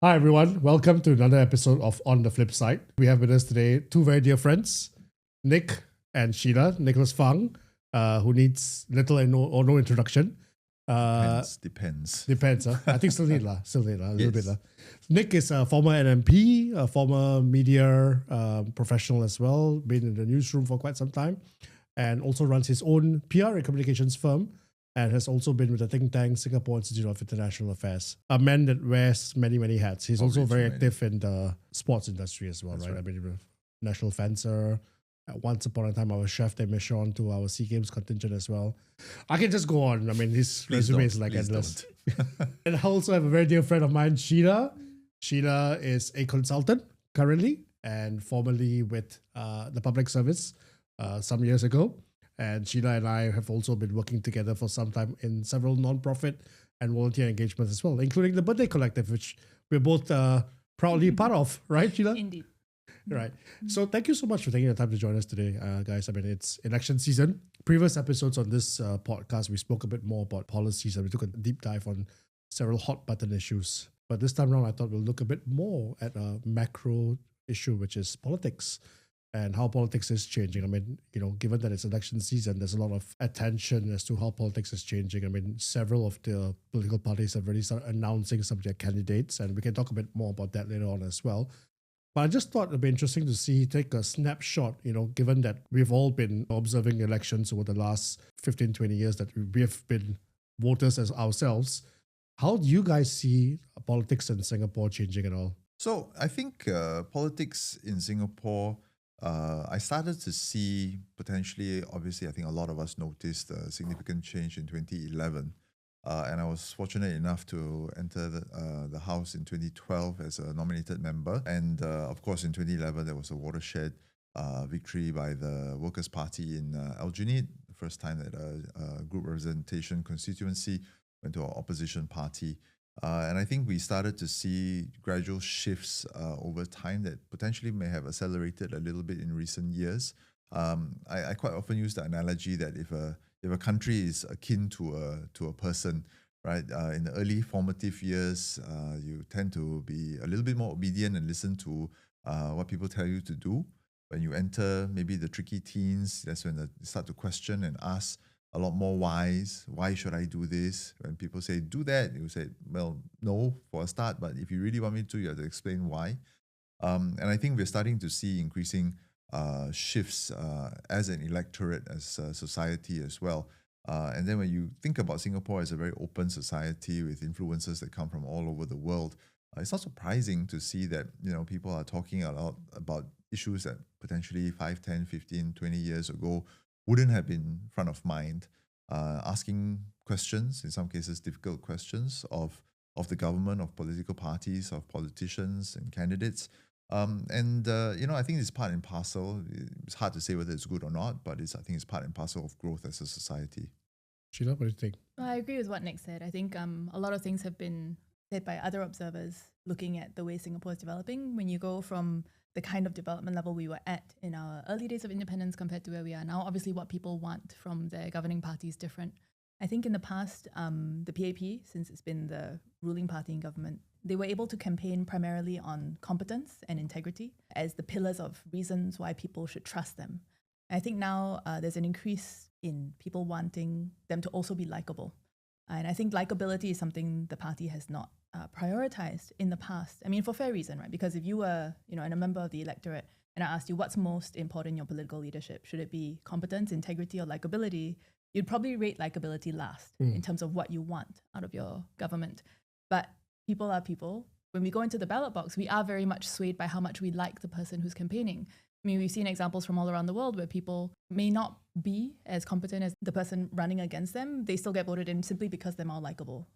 Hi everyone, welcome to another episode of On the Flip Side. We have with us today two very dear friends, Nick and Sheila, Nicholas Fang, who needs little or no introduction. Depends. Huh? I think still need a little bit. Yes. Nick is a former NMP, a former media professional as well, been in the newsroom for quite some time, and also runs his own PR and communications firm, and has also been with the think tank Singapore Institute of International Affairs. A man that wears many, many hats. He's also very active in the sports industry as well, right? I mean, national fencer. Once upon a time, I was chef de mission to our SEA Games contingent as well. I can just go on. I mean, his resume is like endless. And I also have a very dear friend of mine, Sheila. Sheila is a consultant currently and formerly with the public service some years ago. And Sheila and I have also been working together for some time in several non-profit and volunteer engagements as well, including the Birthday Collective, which we're both proudly part of, right, Sheila? Indeed. Right. So thank you so much for taking the time to join us today, guys. I mean, it's election season. Previous episodes on this podcast, we spoke a bit more about policies and we took a deep dive on several hot button issues. But this time around, I thought we'll look a bit more at a macro issue, which is politics and how politics is changing. I mean, given that it's election season, there's a lot of attention as to how politics is changing. I mean, several of the political parties have already started announcing some of their candidates, and we can talk a bit more about that later on as well. But I just thought it'd be interesting to take a snapshot, given that we've all been observing elections over the last 15, 20 years that we have been voters as ourselves. How do you guys see politics in Singapore changing at all? So I think politics in Singapore, I started to see potentially, obviously, I think a lot of us noticed a significant change in 2011. And I was fortunate enough to enter the House in 2012 as a nominated member. And of course, in 2011, there was a watershed victory by the Workers' Party in Aljunied, the first time that a group representation constituency went to our opposition party. And I think we started to see gradual shifts over time that potentially may have accelerated a little bit in recent years. I quite often use the analogy that if a country is akin to a person, right? In the early formative years, you tend to be a little bit more obedient and listen to what people tell you to do. When you enter maybe the tricky teens, that's when you start to question and ask a lot more whys. Why should I do this? When people say, do that, you say, well, no, for a start, but if you really want me to, you have to explain why. And I think we're starting to see increasing shifts as an electorate, as a society as well. And then when you think about Singapore as a very open society with influences that come from all over the world, it's not surprising to see that people are talking a lot about issues that potentially 5, 10, 15, 20 years ago wouldn't have been front of mind, asking questions, in some cases difficult questions, of the government, of political parties, of politicians and candidates. I think it's part and parcel. It's hard to say whether it's good or not, but I think it's part and parcel of growth as a society. Sheila, what do you think? I agree with what Nick said. I think a lot of things have been said by other observers looking at the way Singapore is developing. When you go from the kind of development level we were at in our early days of independence compared to where we are now, obviously what people want from their governing party is different. I think in the past, the PAP, since it's been the ruling party in government, they were able to campaign primarily on competence and integrity as the pillars of reasons why people should trust them. And I think now there's an increase in people wanting them to also be likable. And I think likability is something the party has not prioritized in the past. I mean, for fair reason, right? Because if you were, and a member of the electorate, and I asked you what's most important in your political leadership, should it be competence, integrity, or likability? You'd probably rate likability last in terms of what you want out of your government. But people are people. When we go into the ballot box, we are very much swayed by how much we like the person who's campaigning. I mean, we've seen examples from all around the world where people may not be as competent as the person running against them. They still get voted in simply because they're more likable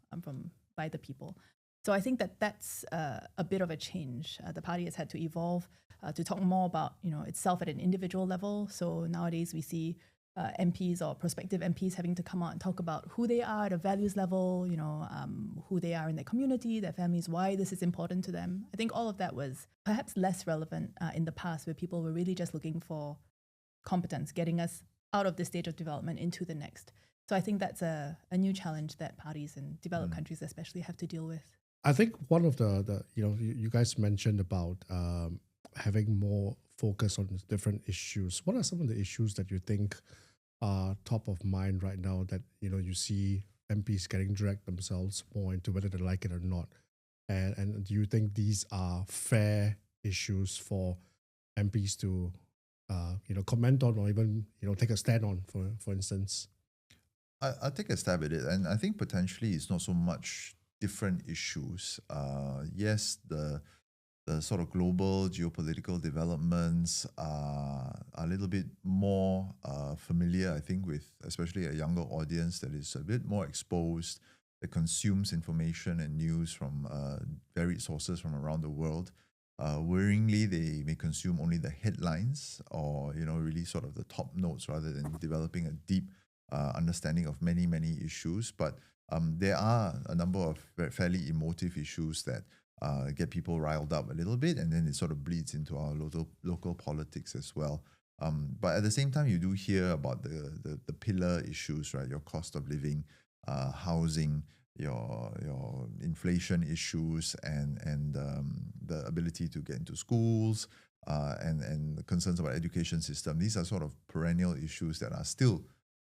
by the people. So I think that's a bit of a change. The party has had to evolve to talk more about itself at an individual level. So nowadays we see MPs or prospective MPs having to come out and talk about who they are at a values level, who they are in their community, their families, why this is important to them. I think all of that was perhaps less relevant in the past, where people were really just looking for competence, getting us out of this stage of development into the next. So I think that's a new challenge that parties in developed countries especially have to deal with. I think one of the you guys mentioned about having more focus on different issues. What are some of the issues that you think are top of mind right now that you see MPs getting dragged themselves more into whether they like it or not? And do you think these are fair issues for MPs to comment on or even take a stand on, for instance? I'll take a stab at it, and I think potentially it's not so much different issues. Yes, the sort of global geopolitical developments are a little bit more familiar, I think, with especially a younger audience that is a bit more exposed, that consumes information and news from varied sources from around the world. Worryingly, they may consume only the headlines or really sort of the top notes rather than developing a deep understanding of many, many issues. But there are a number of fairly emotive issues that get people riled up a little bit, and then it sort of bleeds into our local politics as well. But at the same time, you do hear about the pillar issues, right? Your cost of living, housing, your inflation issues, and the ability to get into schools, and the concerns about education system. These are sort of perennial issues that are still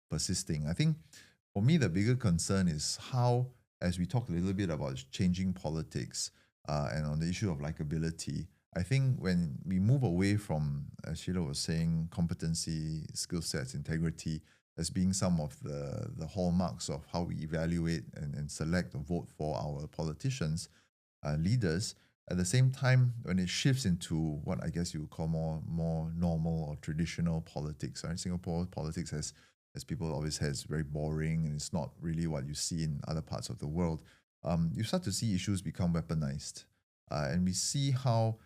persisting. I think for me, the bigger concern is how, as we talk a little bit about changing politics and on the issue of likability, I think when we move away from, as Sheila was saying, competency, skill sets, integrity as being some of the hallmarks of how we evaluate and select or vote for our politicians, leaders, at the same time, when it shifts into what I guess you would call more normal or traditional politics, right? Singapore politics as people always say, it's very boring and it's not really what you see in other parts of the world. You start to see issues become weaponized. And we see how,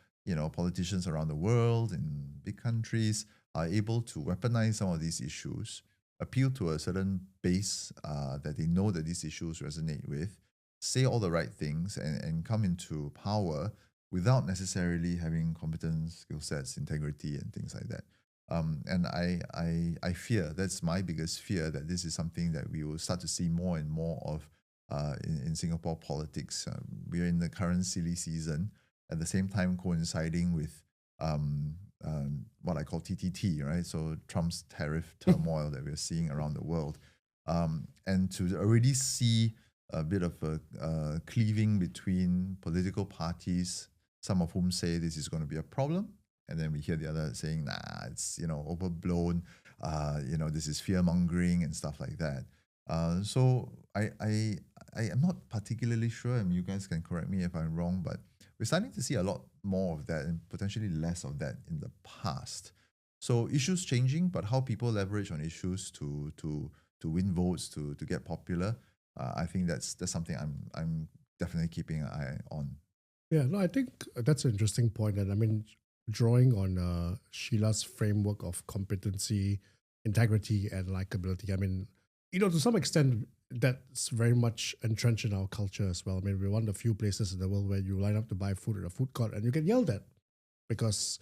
politicians around the world in big countries are able to weaponize some of these issues, appeal to a certain base that they know that these issues resonate with, say all the right things and come into power without necessarily having competence, skill sets, integrity, and things like that. And I fear, that's my biggest fear, that this is something that we will start to see more and more of in Singapore politics. We're in the current silly season, at the same time coinciding with what I call TTT, right? So Trump's tariff turmoil that we're seeing around the world. And to already see a bit of a cleaving between political parties, some of whom say this is going to be a problem, and then we hear the other saying, nah, it's overblown, this is fear-mongering and stuff like that. So I am not particularly sure, and you guys can correct me if I'm wrong, but we're starting to see a lot more of that and potentially less of that in the past. So issues changing, but how people leverage on issues to win votes, to get popular, I think that's something I'm definitely keeping an eye on. Yeah, no, I think that's an interesting point. And I mean, drawing on Sheila's framework of competency, integrity, and likability, I mean, to some extent, that's very much entrenched in our culture as well. I mean, we're one of the few places in the world where you line up to buy food at a food court and you get yelled at because,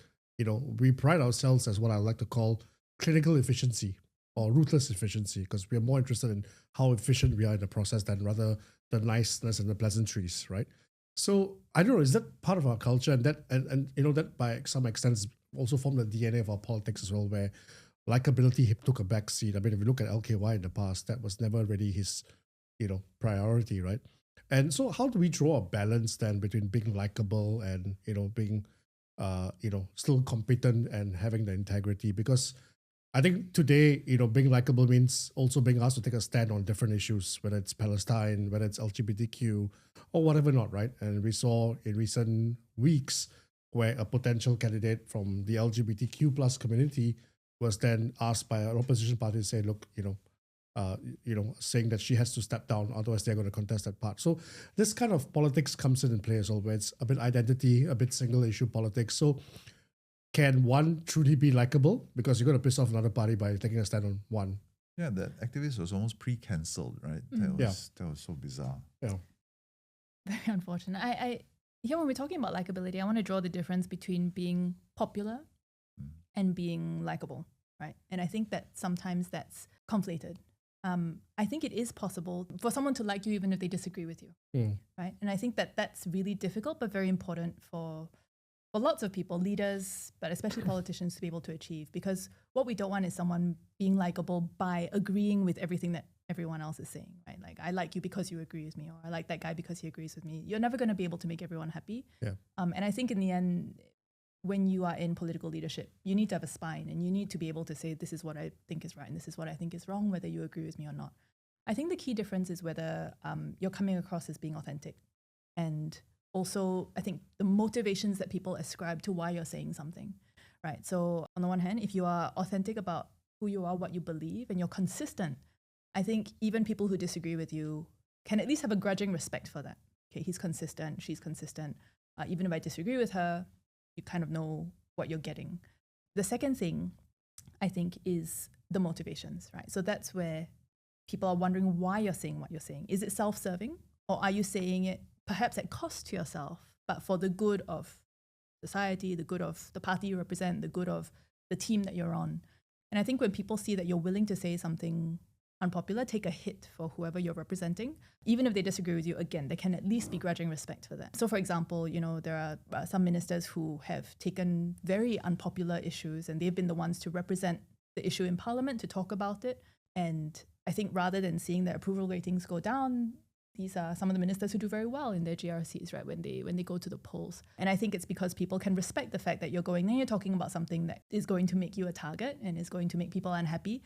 we pride ourselves as what I like to call clinical efficiency or ruthless efficiency, because we are more interested in how efficient we are in the process than rather the niceness and the pleasantries, right? So I don't know, is that part of our culture, and that that by some extent is also formed the DNA of our politics as well, where likability took a back seat. I mean, if you look at LKY in the past, that was never really his priority, right? And so how do we draw a balance then between being likable and being still competent and having the integrity? Because I think today, being likable means also being asked to take a stand on different issues, whether it's Palestine, whether it's LGBTQ, or whatever not, right? And we saw in recent weeks where a potential candidate from the LGBTQ plus community was then asked by an opposition party to say, look, saying that she has to step down, otherwise they're going to contest that part. So this kind of politics comes in play as well, where it's a bit identity, a bit single issue politics. So can one truly be likable? Because you're going to piss off another party by taking a stand on one. Yeah, that activist was almost pre-cancelled, right? That was so bizarre. Yeah. Very unfortunate. Here when we're talking about likability, I want to draw the difference between being popular and being likable, right? And I think that sometimes that's conflated. I think it is possible for someone to like you even if they disagree with you, right? And I think that that's really difficult but very important for lots of people, leaders, but especially politicians, to be able to achieve. Because what we don't want is someone being likable by agreeing with everything that everyone else is saying, right? Like, I like you because you agree with me, or I like that guy because he agrees with me. You're never going to be able to make everyone happy. Yeah. And I think in the end, when you are in political leadership, you need to have a spine, and you need to be able to say, this is what I think is right and this is what I think is wrong, whether you agree with me or not. I think the key difference is whether you're coming across as being authentic. And also, I think the motivations that people ascribe to why you're saying something, right? So on the one hand, if you are authentic about who you are, what you believe, and you're consistent, I think even people who disagree with you can at least have a grudging respect for that. Okay, he's consistent, she's consistent. Even if I disagree with her, you kind of know what you're getting. The second thing, I think, is the motivations, right? So that's where people are wondering why you're saying what you're saying. Is it self-serving, or are you saying it perhaps at cost to yourself, but for the good of society, the good of the party you represent, the good of the team that you're on? And I think when people see that you're willing to say something unpopular, take a hit for whoever you're representing, even if they disagree with you, again, there can at least be grudging respect for that. So for example, there are some ministers who have taken very unpopular issues, and they've been the ones to represent the issue in Parliament, to talk about it. And I think rather than seeing their approval ratings go down, these are some of the ministers who do very well in their GRCs, right, when they go to the polls. And I think it's because people can respect the fact that you're going there, you're talking about something that is going to make you a target and is going to make people unhappy,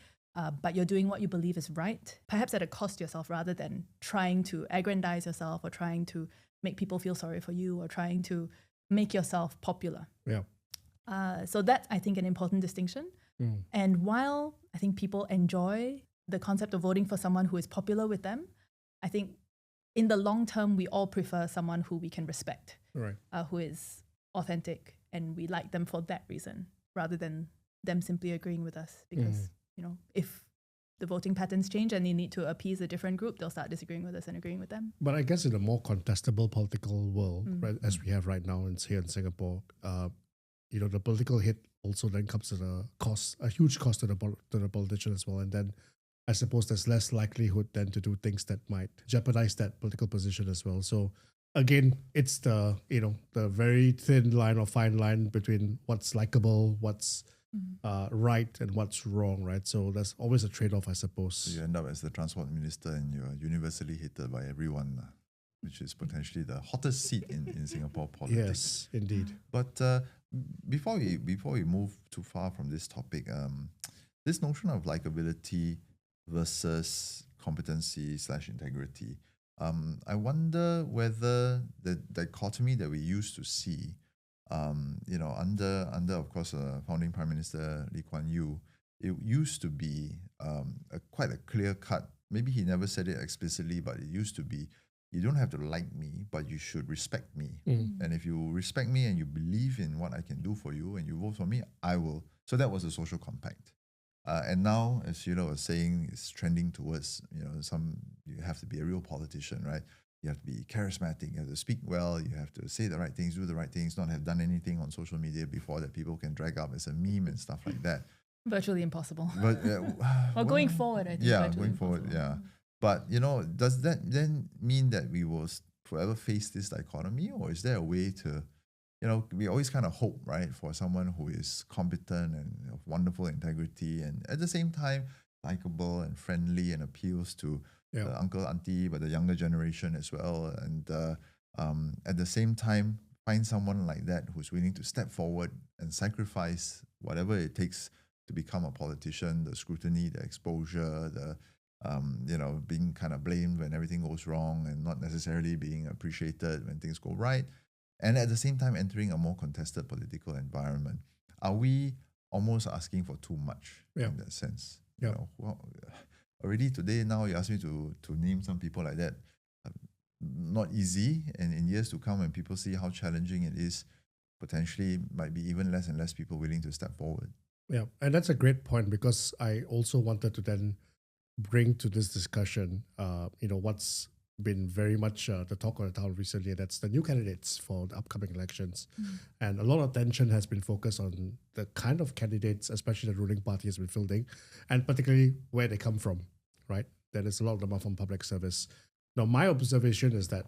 but you're doing what you believe is right, perhaps at a cost to yourself, rather than trying to aggrandize yourself or trying to make people feel sorry for you or trying to make yourself popular. Yeah. So that's, I think, an important distinction. And while I think people enjoy the concept of voting for someone who is popular with them, I think in the long term, we all prefer someone who we can respect, Right. Who is authentic, and we like them for that reason, rather than them simply agreeing with us. Because, if the voting patterns change and they need to appease a different group, they'll start disagreeing with us and agreeing with them. But I guess in a more contestable political world, right, as we have right now here in Singapore, the political hit also then comes at a cost, a huge cost to the politician as well. And then I suppose there's less likelihood then to do things that might jeopardize that political position as well. So again, it's the very thin line or fine line between what's likable, what's right, and what's wrong, right? So there's always a trade-off, I suppose. So you end up as the transport minister and you're universally hated by everyone, which is potentially the hottest seat in Singapore politics. Yes, indeed. But before we move too far from this topic, this notion of likability versus competency/integrity, I wonder whether the dichotomy that we used to see, under of course founding Prime Minister Lee Kuan Yew, it used to be quite a clear cut. Maybe he never said it explicitly, but it used to be, you don't have to like me, but you should respect me. And if you respect me and you believe in what I can do for you and you vote for me, I will. So that was a social compact. And now, as Sheila was saying, it's trending towards, you have to be a real politician, right? You have to be charismatic, you have to speak well, you have to say the right things, do the right things, not have done anything on social media before that people can drag up as a meme and stuff like that. Virtually impossible. But well, going forward, I think. Yeah, going forward, yeah. But, does that then mean that we will forever face this dichotomy? Or is there a way to, we always kind of hope, right, for someone who is competent and of wonderful integrity and at the same time likable and friendly and appeals to the uncle, auntie, but the younger generation as well. And at the same time, find someone like that who's willing to step forward and sacrifice whatever it takes to become a politician, the scrutiny, the exposure, the being kind of blamed when everything goes wrong and not necessarily being appreciated when things go right. And at the same time, entering a more contested political environment. Are we almost asking for too much in that sense? Already today, now you ask me to name some people like that. Not easy. And in years to come, when people see how challenging it is, potentially might be even less and less people willing to step forward. Yeah, and that's a great point, because I also wanted to then bring to this discussion, what's been very much the talk of the town recently. That's the new candidates for the upcoming elections. And a lot of attention has been focused on the kind of candidates, especially the ruling party has been fielding, and particularly where they come from, right? That is a lot of them are from public service. Now, my observation is that,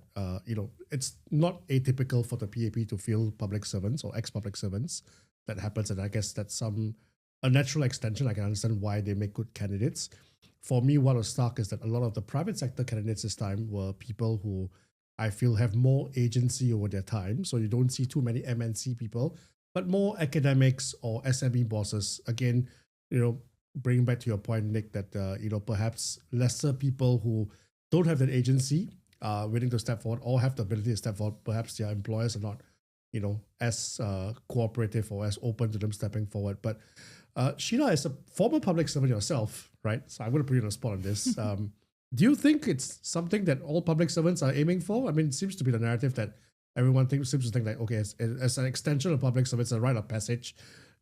it's not atypical for the PAP to fill public servants or ex-public servants. That happens, and I guess that's a natural extension. I can understand why they make good candidates. For me, what was stark is that a lot of the private sector candidates this time were people who I feel have more agency over their time. So you don't see too many MNC people, but more academics or SME bosses. Again, bringing back to your point, Nick, that perhaps lesser people who don't have that agency, willing to step forward or have the ability to step forward. Perhaps their employers are not, as cooperative or as open to them stepping forward. But Sheila, as a former public servant yourself, right? So I'm going to put you on the spot on this. Do you think it's something that all public servants are aiming for? I mean, it seems to be the narrative that everyone seems to think like, okay, as an extension of public service, a rite of passage,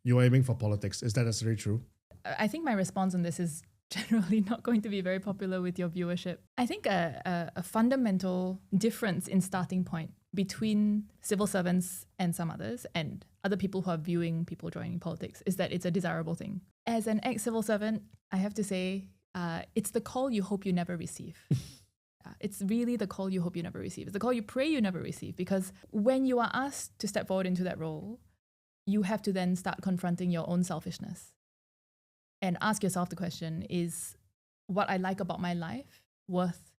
you're aiming for politics. Is that necessarily true? I think my response on this is generally not going to be very popular with your viewership. I think a fundamental difference in starting point between civil servants and some others and other people who are viewing people joining politics is that it's a desirable thing. As an ex-civil servant, I have to say, it's the call you hope you never receive. It's really the call you hope you never receive. It's the call you pray you never receive, because when you are asked to step forward into that role, you have to then start confronting your own selfishness and ask yourself the question, is what I like about my life worth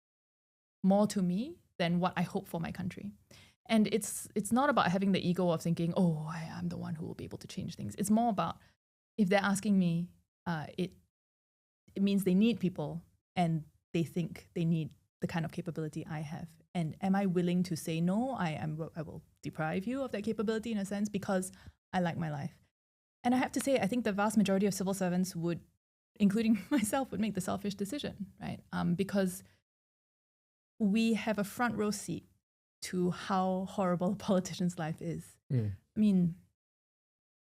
more to me than what I hope for my country? And it's not about having the ego of thinking, oh, I'm the one who will be able to change things. It's more about, if they're asking me, it means they need people and they think they need the kind of capability I have. And am I willing to say, no, I will deprive you of that capability in a sense because I like my life? And I have to say, I think the vast majority of civil servants would, including myself, would make the selfish decision, right? Because we have a front row seat to how horrible a politician's life is. I mean,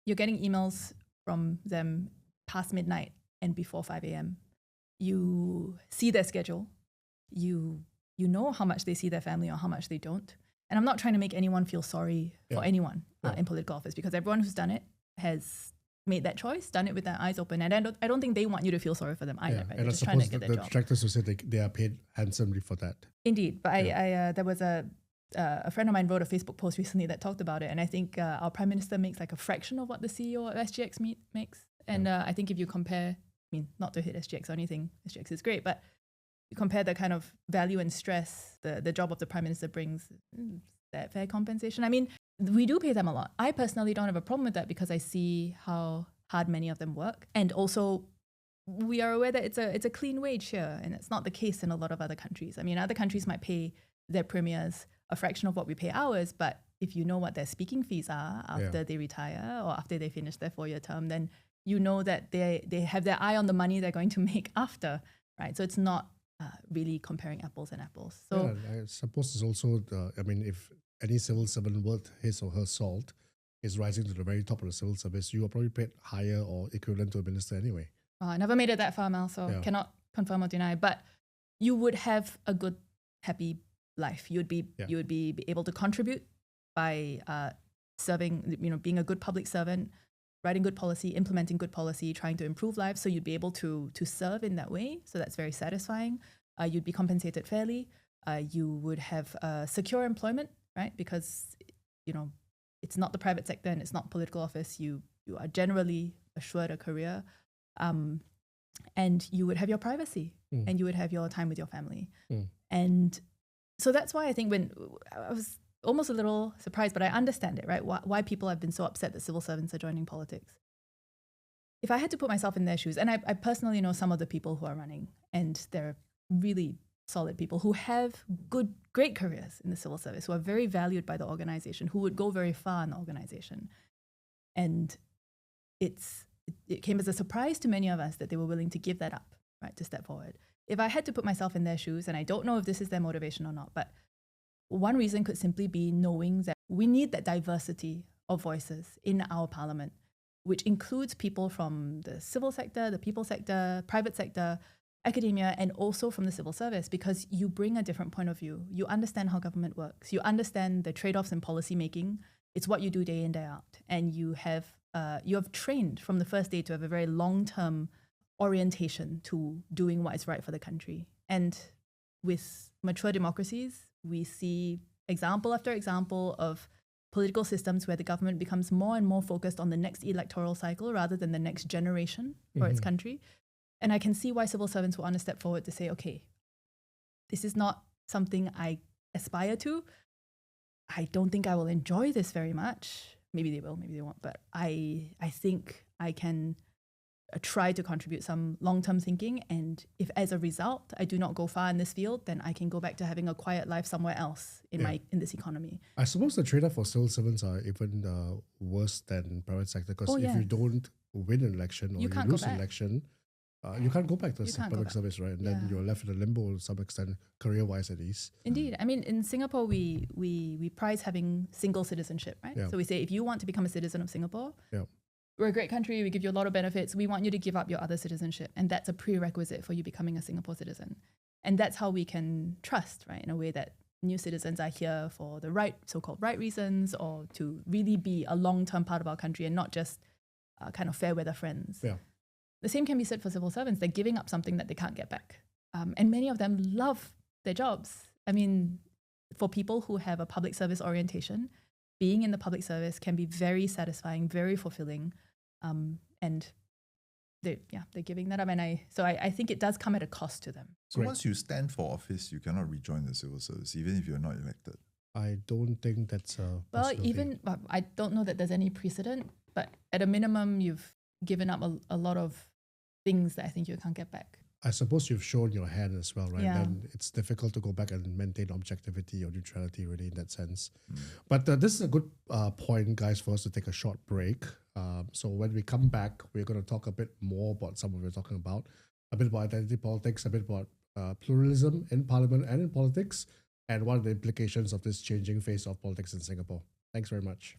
you're getting emails from them past midnight and before 5 a.m. You see their schedule. You know how much they see their family or how much they don't. And I'm not trying to make anyone feel sorry for anyone in political office, because everyone who's done it has made that choice, done it with their eyes open. And I don't think they want you to feel sorry for them either. Right? And I suppose the detractors will say they are paid handsomely for that. Indeed. But I there was a friend of mine wrote a Facebook post recently that talked about it. And I think our Prime Minister makes like a fraction of what the CEO of SGX makes. And I think if you compare, I mean, not to hit SGX or anything, SGX is great, but you compare the kind of value and stress the job of the Prime Minister brings, that fair compensation? I mean, we do pay them a lot. I personally don't have a problem with that because I see how hard many of them work. And also, we are aware that it's a clean wage here, and it's not the case in a lot of other countries. I mean, other countries might pay their premiers a fraction of what we pay ours, but if you know what their speaking fees are after they retire or after they finish their 4-year term, then you know that they have their eye on the money they're going to make after, right? So it's not really comparing apples and apples. So I suppose it's also, if any civil servant worth his or her salt is rising to the very top of the civil service, you are probably paid higher or equivalent to a minister anyway. I never made it that far, Mel, so cannot confirm or deny. But you would have a good, happy life. You would be able to contribute by serving, being a good public servant, writing good policy, implementing good policy, trying to improve lives. So you'd be able to serve in that way. So that's very satisfying. You'd be compensated fairly. You would have secure employment, right? Because, it's not the private sector and it's not political office. You are generally assured a career. And you would have your privacy and you would have your time with your family. And so that's why I think when I was almost a little surprised, but I understand it, right? Why people have been so upset that civil servants are joining politics. If I had to put myself in their shoes, and I personally know some of the people who are running, and they're really solid people who have great careers in the civil service, who are very valued by the organization, who would go very far in the organization. And it came as a surprise to many of us that they were willing to give that up, right, to step forward. If I had to put myself in their shoes, and I don't know if this is their motivation or not, but one reason could simply be knowing that we need that diversity of voices in our parliament, which includes people from the civil sector, the people sector, private sector, academia, and also from the civil service, because you bring a different point of view. You understand how government works. You understand the trade-offs in policy making. It's what you do day in, day out. And you have trained from the first day to have a very long-term orientation to doing what is right for the country. And with mature democracies, we see example after example of political systems where the government becomes more and more focused on the next electoral cycle rather than the next generation for its country. And I can see why civil servants will want to step forward to say, okay, this is not something I aspire to. I don't think I will enjoy this very much. Maybe they will, maybe they won't. But I think I can try to contribute some long-term thinking. And if as a result, I do not go far in this field, then I can go back to having a quiet life somewhere else in this economy. I suppose the trade-off for civil servants are even worse than private sector, because if you don't win an election or you lose an election, you can't go back to public service, right? And then you're left in a limbo to some extent, career-wise at least. Indeed. I mean, in Singapore, we prize having single citizenship, right? Yeah. So we say, if you want to become a citizen of Singapore, we're a great country, we give you a lot of benefits, we want you to give up your other citizenship. And that's a prerequisite for you becoming a Singapore citizen. And that's how we can trust, right? In a way that new citizens are here for the right, so-called right reasons, or to really be a long-term part of our country and not just kind of fair weather friends. Yeah. The same can be said for civil servants. They're giving up something that they can't get back. And many of them love their jobs. I mean, for people who have a public service orientation, being in the public service can be very satisfying, very fulfilling. And they're giving that up. And I think it does come at a cost to them. So once you stand for office, you cannot rejoin the civil service, even if you're not elected. I don't think that's a possibility. I don't know that there's any precedent, but at a minimum, you've given up a lot of things that I think you can't get back. I suppose you've shown your hand as well, right? Yeah. Then it's difficult to go back and maintain objectivity or neutrality really in that sense. But this is a good point, guys, for us to take a short break. So when we come back, we're going to talk a bit more about some of what we're talking about, a bit about identity politics, a bit about pluralism in parliament and in politics, and what are the implications of this changing face of politics in Singapore. Thanks very much.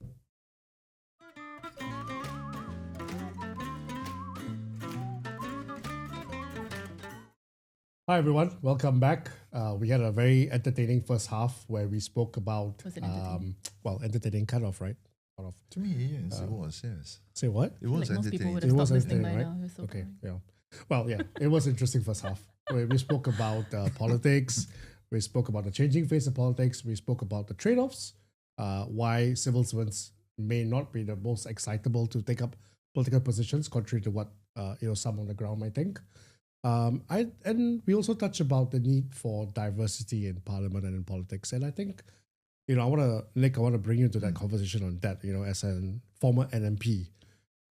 Hi everyone, welcome back. We had a very entertaining first half where we spoke about, Was it entertaining? Entertaining kind of, right? Kind of. To me, yes, it was, yes. Say what? It was Most people entertaining. would It have was stopped listening by entertaining, now. It was so Okay, boring. yeah. Well, yeah, it was interesting first half. Where we spoke about politics, we spoke about the changing face of politics, we spoke about the trade-offs, why civil servants may not be the most excitable to take up political positions, contrary to what some on the ground might think. And we also touch about the need for diversity in parliament and in politics. And I think, I want to bring you into that conversation on that, as a former NMP.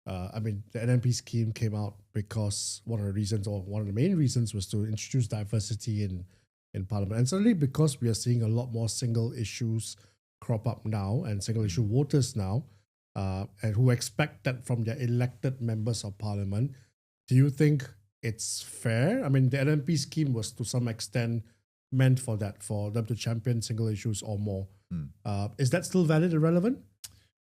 The NMP scheme came out because one of the main reasons was to introduce diversity in parliament. And certainly because we are seeing a lot more single issues crop up now and single issue voters now, and who expect that from their elected members of parliament. Do you think it's fair? I mean, the NMP scheme was to some extent meant for that, for them to champion single issues or more. Is that still valid and relevant?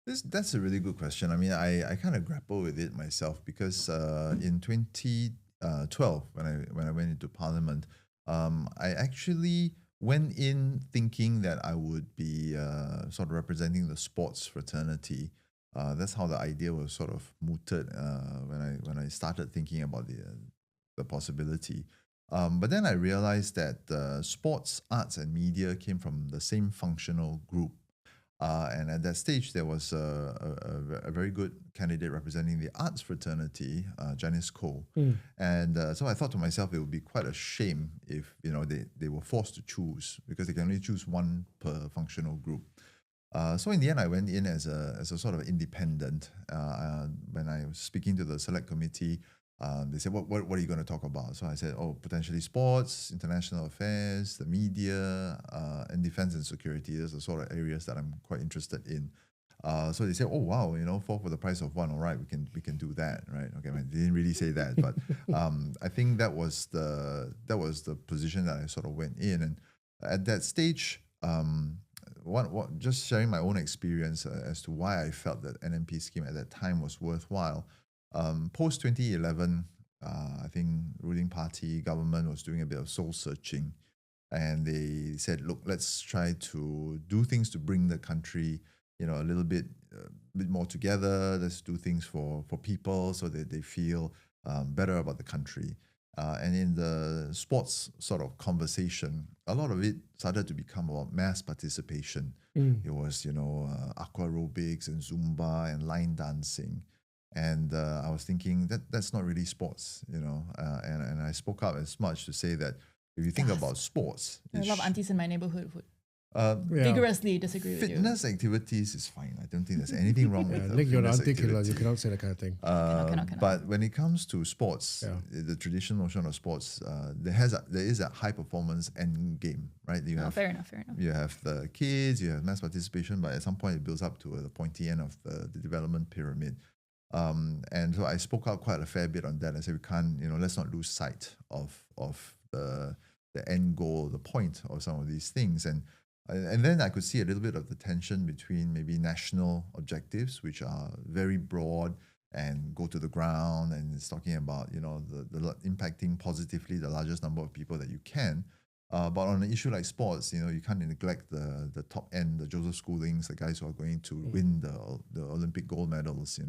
That's a really good question. I mean, I kind of grapple with it myself because in 2012, when I went into Parliament, I actually went in thinking that I would be sort of representing the sports fraternity. That's how the idea was sort of mooted when I started thinking about the possibility. But then I realized that sports, arts, and media came from the same functional group. And at that stage, there was a very good candidate representing the arts fraternity, Janice Cole. And so I thought to myself, it would be quite a shame if they were forced to choose, because they can only choose one per functional group. So in the end, I went in as a sort of independent. When I was speaking to the select committee, they said, what are you going to talk about? So I said, potentially sports, international affairs, the media, and defense and security. Those are the sort of areas that I'm quite interested in. So they said, oh wow, 4 for the price of 1. All right, we can do that, right? Okay, they didn't really say that, but I think that was the position that I sort of went in. And at that stage, just sharing my own experience as to why I felt that NMP scheme at that time was worthwhile. Post 2011, I think ruling party government was doing a bit of soul searching, and they said, look, let's try to do things to bring the country, a little bit more together. Let's do things for people so that they feel better about the country. And in the sports sort of conversation, a lot of it started to become about mass participation. It was, aqua aerobics and Zumba and line dancing. And I was thinking that's not really sports, and I spoke up as much to say that if you think about sports, There are a lot of aunties in my neighborhood who Yeah. vigorously disagree with you. fitness activities is fine. I don't think there's anything wrong with Link your fitness auntie killer. You activity. cannot say that kind of thing. Cannot. But when it comes to sports, Yeah. the traditional notion of sports, there is a high performance end game, right? You have Fair enough. you have the kids, you have mass participation, but at some point it builds up to the pointy end of the development pyramid. And so I spoke out quite a fair bit on that. I said we can't, let's not lose sight of the end goal, the point of some of these things. And then I could see a little bit of the tension between maybe national objectives, which are very broad and go to the ground, and it's talking about the impacting positively the largest number of people that you can. But on an issue like sports, you can't neglect the top end, the Joseph Schoolings, the guys who are going to win the Olympic gold medals.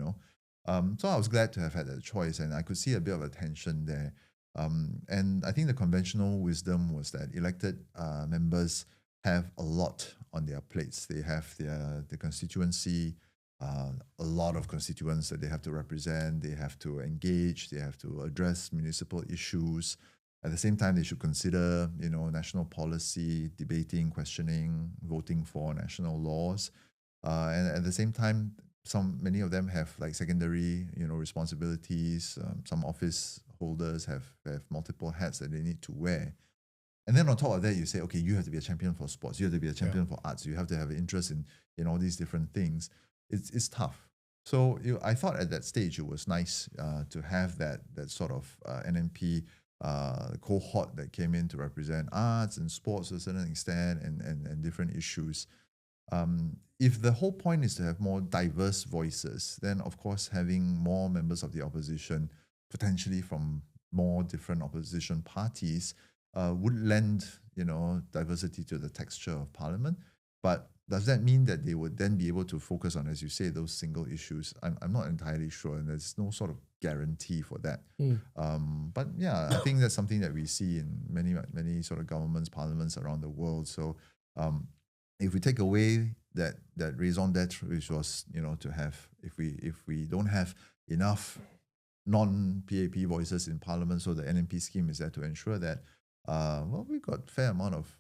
So I was glad to have had that choice, and I could see a bit of a tension there. And I think the conventional wisdom was that elected members have a lot on their plates. They have the constituency, a lot of constituents that they have to represent. They have to engage. They have to address municipal issues. At the same time, they should consider, national policy, debating, questioning, voting for national laws. And at the same time, many of them have like secondary, responsibilities. Some office holders have multiple hats that they need to wear. And then on top of that, you say, okay, you have to be a champion for sports. You have to be a champion for arts. You have to have an interest in all these different things. It's tough. So I thought at that stage it was nice to have that sort of NMP cohort that came in to represent arts and sports to a certain extent and different issues. If the whole point is to have more diverse voices, then of course having more members of the opposition, potentially from more different opposition parties, would lend diversity to the texture of parliament. But does that mean that they would then be able to focus on, as you say, those single issues? I'm not entirely sure, and there's no sort of guarantee for that. But yeah, I think that's something that we see in many sort of governments, parliaments around the world. So if we take away that raison d'etre, which was to have, if we don't have enough non-PAP voices in parliament, so the NMP scheme is there to ensure that we've got a fair amount of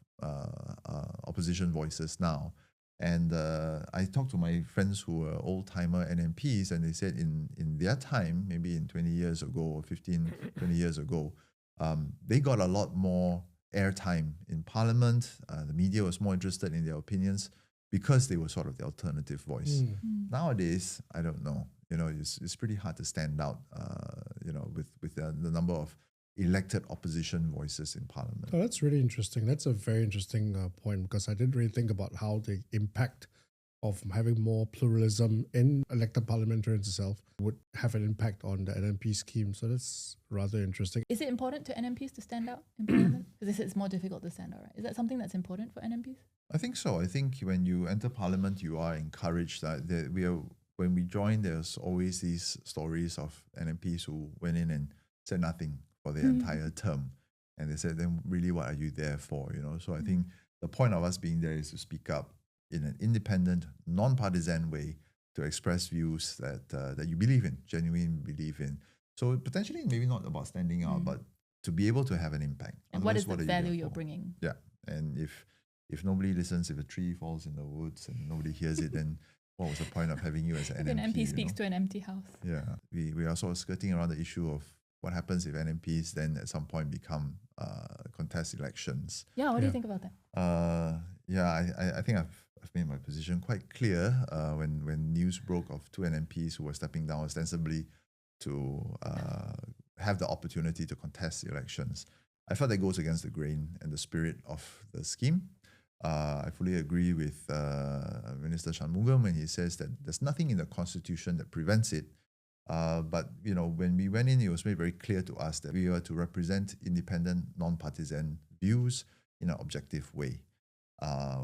opposition voices now. And I talked to my friends who were old-timer NMPs, and they said in their time, maybe in 20 years ago or 15, 20 years ago, they got a lot more airtime in parliament. The media was more interested in their opinions because they were sort of the alternative voice. Nowadays, I don't know. It's pretty hard to stand out, with the number of elected opposition voices in parliament. Oh, that's really interesting. That's a very interesting point, because I didn't really think about how the impact of having more pluralism in elected parliamentarians itself would have an impact on the NMP scheme. So that's rather interesting. Is it important to NMPs to stand out in parliament? Because it's more difficult to stand out, right? Is that something that's important for NMPs? I think so. I think when you enter parliament, you are encouraged that when we joined, there's always these stories of NMPs who went in and said nothing for the entire term. And they said, then really what are you there for? So I think the point of us being there is to speak up in an independent, non-partisan way to express views that you believe in, genuinely believe in. So potentially maybe not about standing out, but to be able to have an impact. And what is the are you value there you're for? bringing? Yeah. And if nobody listens, if a tree falls in the woods and nobody hears it, then what was the point of having you as an An NMP? MP speaks to an empty house. Yeah. We are sort of skirting around the issue of what happens if NMPs then at some point become contest elections. Yeah, what do you think about that? I think I've made my position quite clear when news broke of two NMPs who were stepping down ostensibly to have the opportunity to contest the elections. I felt that goes against the grain and the spirit of the scheme. I fully agree with Minister Shanmugam when he says that there's nothing in the Constitution that prevents it. But when we went in, it was made very clear to us that we were to represent independent, non-partisan views in an objective way,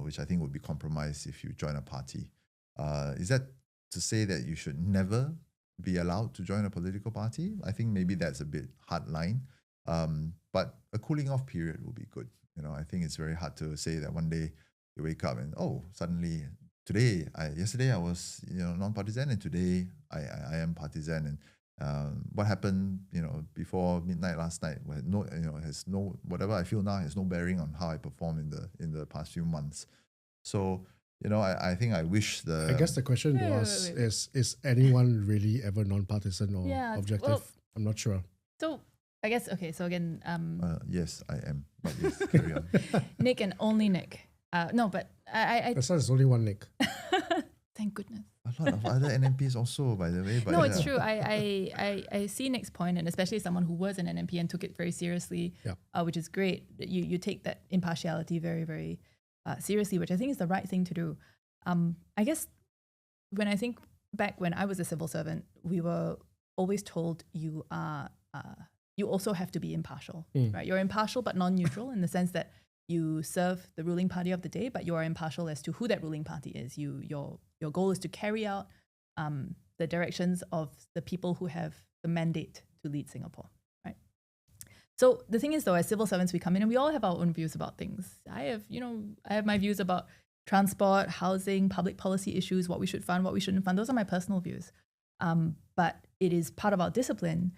which I think would be compromised if you join a party. Is that to say that you should never be allowed to join a political party. I think maybe that's a bit hard line, but a cooling off period will be good. I think it's very hard to say that one day you wake up and suddenly yesterday I was non-partisan, and today I am partisan. And what happened before midnight last night has no, whatever I feel now has no bearing on how I perform in the past few months. So I think I wish I guess the question was is anyone really ever non-partisan or objective? Well, I'm not sure. So I guess so again yes, I am, but yes, carry on. Nick and only Nick. No, but I That's not, there's only one Nick. thank goodness. A lot of other NMPs also, by the way. But no, it's true. I see Nick's point, and especially someone who was an NMP and took it very seriously, which is great. You take that impartiality very, very seriously, which I think is the right thing to do. I guess when I think back when I was a civil servant, we were always told you also have to be impartial, right? You're impartial but non-neutral in the sense that you serve the ruling party of the day, but you are impartial as to who that ruling party is. Your goal is to carry out the directions of the people who have the mandate to lead Singapore, right? So the thing is, though, as civil servants, we come in and we all have our own views about things. I have my views about transport, housing, public policy issues, what we should fund, what we shouldn't fund. Those are my personal views. But it is part of our discipline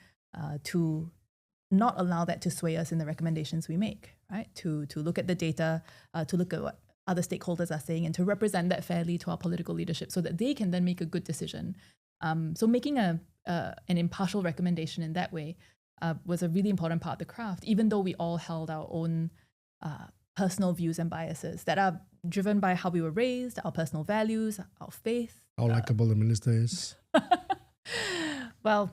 to not allow that to sway us in the recommendations we make, right? To look at the data, to look at what other stakeholders are saying, and to represent that fairly to our political leadership so that they can then make a good decision. So making an impartial recommendation in that way was a really important part of the craft, even though we all held our own personal views and biases that are driven by how we were raised, our personal values, our faith. How likable the minister is. Well,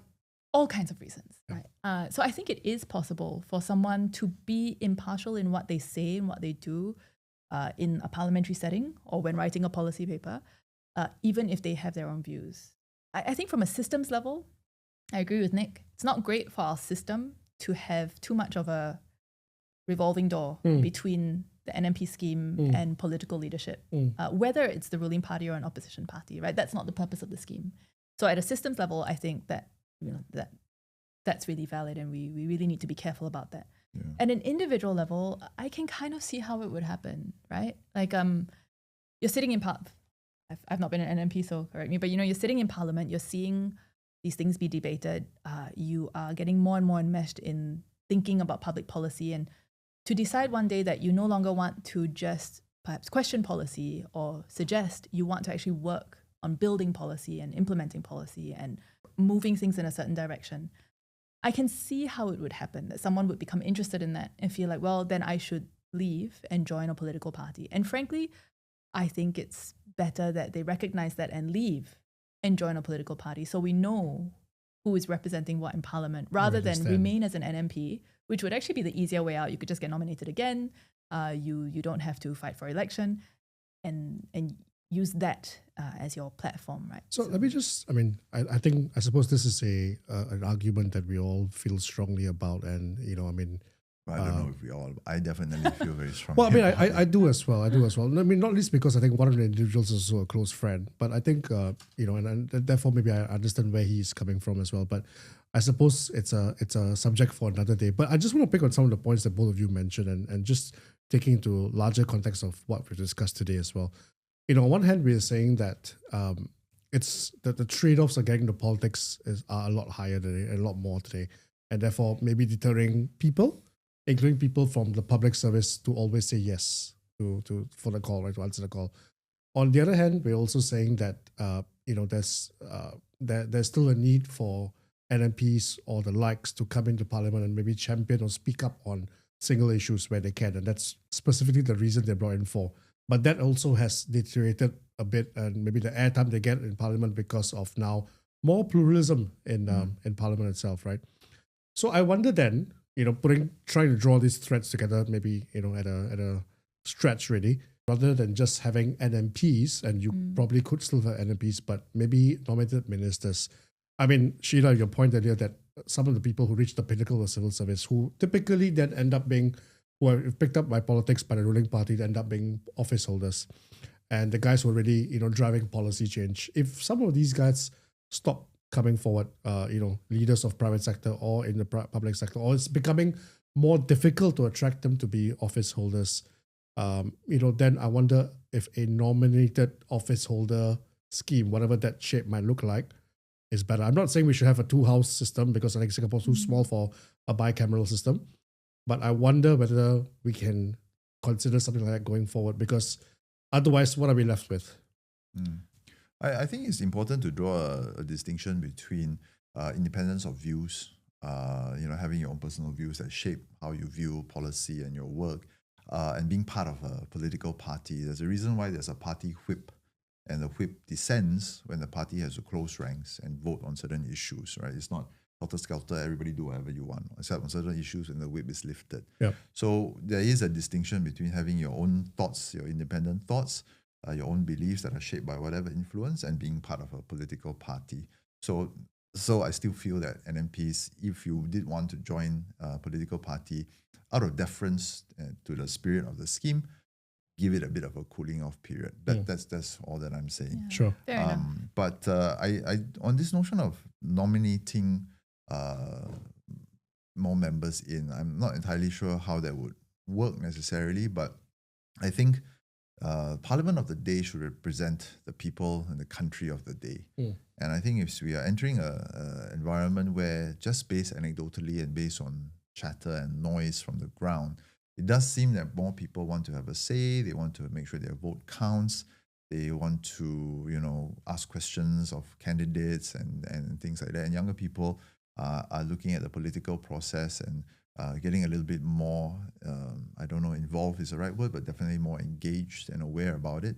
all kinds of reasons, right? So I think it is possible for someone to be impartial in what they say and what they do in a parliamentary setting or when writing a policy paper, even if they have their own views. I think from a systems level, I agree with Nick. It's not great for our system to have too much of a revolving door between the NMP scheme and political leadership, whether it's the ruling party or an opposition party, right? That's not the purpose of the scheme. So at a systems level, I think that that's really valid, and we really need to be careful about that. Yeah. At an individual level, I can kind of see how it would happen, right? Like you're sitting in I've not been an NMP, so correct me, but you're sitting in Parliament, you're seeing these things be debated, you are getting more and more enmeshed in thinking about public policy, and to decide one day that you no longer want to just perhaps question policy or suggest, you want to actually work on building policy and implementing policy and moving things in a certain direction. I can see how it would happen, that someone would become interested in that and feel like, well, then I should leave and join a political party. And frankly, I think it's better that they recognize that and leave and join a political party so we know who is representing what in Parliament, rather than remain as an NMP, which would actually be the easier way out. You could just get nominated again. You don't have to fight for election and use that as your platform, right? So let me just, I suppose this is an argument that we all feel strongly about, and I don't know if we all. I definitely feel very strong. Well, I do as well. Not least because I think one of the individuals is also a close friend. But I think and therefore maybe I understand where he's coming from as well. But I suppose it's a subject for another day. But I just want to pick on some of the points that both of you mentioned, and just taking into larger context of what we discussed today as well. On one hand, we are saying that it's that the trade-offs of getting to politics are a lot higher today, a lot more today, and therefore maybe deterring people, including people from the public service, to always say yes for the call, right, to answer the call. On the other hand, we're also saying that there's still a need for NMPs or the likes to come into Parliament and maybe champion or speak up on single issues where they can, and that's specifically the reason they're brought in for. But that also has deteriorated a bit, and maybe the airtime they get in Parliament because of now more pluralism in Parliament itself, right? So I wonder then, trying to draw these threads together, maybe at a stretch really, rather than just having NMPs, and you probably could still have NMPs, but maybe nominated ministers. Sheila, your point earlier that some of the people who reach the pinnacle of civil service, who typically then end up being, who are picked up by politics by the ruling party, end up being office holders, and the guys who are really driving policy change. If some of these guys stop coming forward, leaders of private sector or in the public sector, or it's becoming more difficult to attract them to be office holders, then I wonder if a nominated office holder scheme, whatever that shape might look like, is better. I'm not saying we should have a two-house system because I think Singapore's too small for a bicameral system, but I wonder whether we can consider something like that going forward, because otherwise, what are we left with? I think it's important to draw a distinction between independence of views, having your own personal views that shape how you view policy and your work, and being part of a political party. There's a reason why there's a party whip, and the whip descends when the party has to close ranks and vote on certain issues, right? It's not helter-skelter, everybody do whatever you want, except on certain issues when the whip is lifted. Yep. So there is a distinction between having your own thoughts, your independent thoughts, your own beliefs that are shaped by whatever influence, and being part of a political party. So I still feel that NMPs, if you did want to join a political party, out of deference to the spirit of the scheme, give it a bit of a cooling off period. That's all that I'm saying. Yeah. Sure. Fair enough. But I on this notion of nominating more members in, I'm not entirely sure how that would work necessarily, but I think Parliament of the day should represent the people and the country of the day. And I think if we are entering an environment where just based anecdotally and based on chatter and noise from the ground, it does seem that more people want to have a say, they want to make sure their vote counts, they want to, ask questions of candidates and things like that. And younger people are looking at the political process and getting a little bit more, I don't know, involved is the right word, but definitely more engaged and aware about it.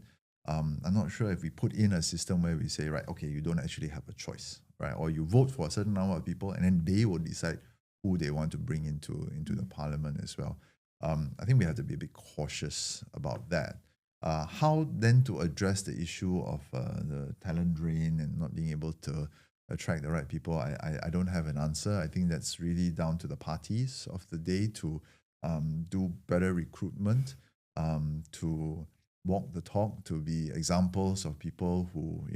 I'm not sure if we put in a system where we say, right, okay, you don't actually have a choice, right? Or you vote for a certain number of people and then they will decide who they want to bring into the parliament as well. I think we have to be a bit cautious about that. How then to address the issue of the talent drain and not being able to attract the right people, I don't have an answer. I think that's really down to the parties of the day to do better recruitment, to walk the talk, to be examples of people who,